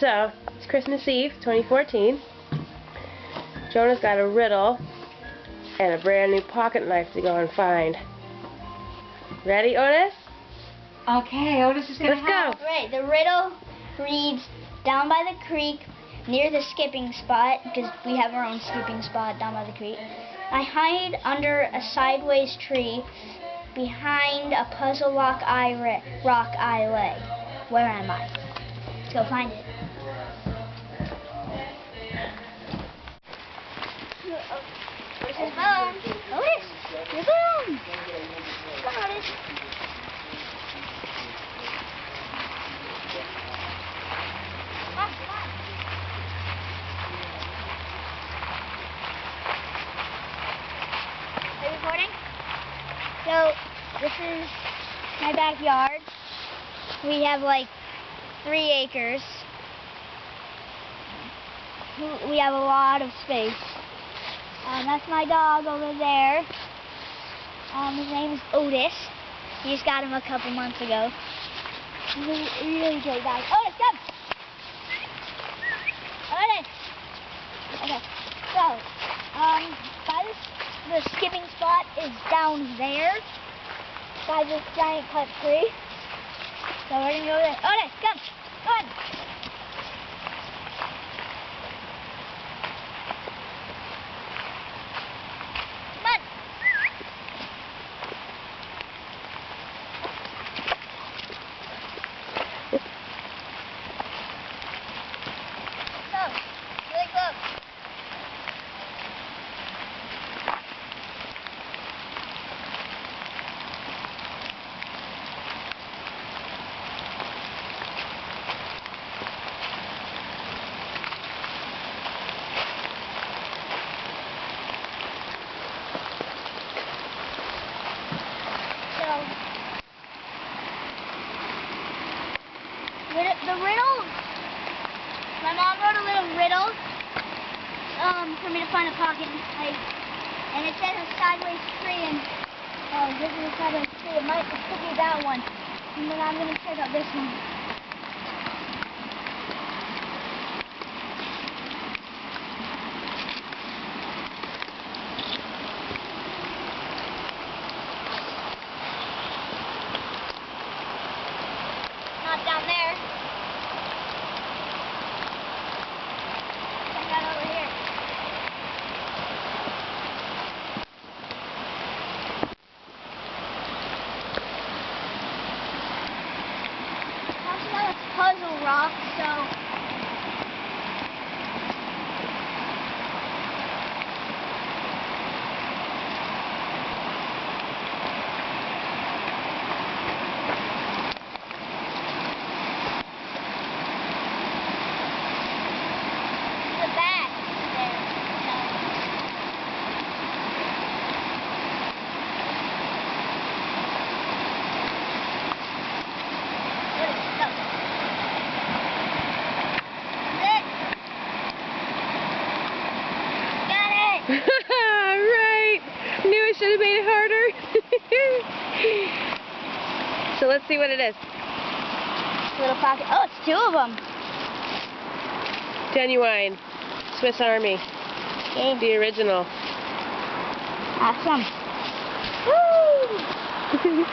So, it's Christmas Eve, 2014. Jonah's got a riddle and a brand new pocket knife to go and find. Ready, Otis? Okay, Otis is going to help. Let's go. Right, the riddle reads, down by the creek, near the skipping spot, because we have our own skipping spot down by the creek, I hide under a sideways tree, behind a puzzle rock I lay. Where am I? Let's go find it. Where's his bone? Otis! Your bone! Come on, Otis. Come on. Are you recording? So, this is my backyard. We have like 3 acres. We have a lot of space. That's my dog over there. His name is Otis. We just got him a couple months ago. He's a really great dog. Otis, come! Otis! Okay, so, the skipping spot is down there, by this giant cut tree. So we're gonna go there. Otis, come! Come on! The riddle, my mom wrote a little riddle for me to find a pocket knife, and it says a sideways tree, and this is a sideways tree. It could be that one, and then I'm going to check out this one. Not down there. Check out over here. Also, that was puzzle rock, so. Right! Knew I should have made it harder. So let's see what it is. Little pocket. Oh, it's 2 of them. Genuine. Swiss Army. Okay. The original. Awesome. Woo!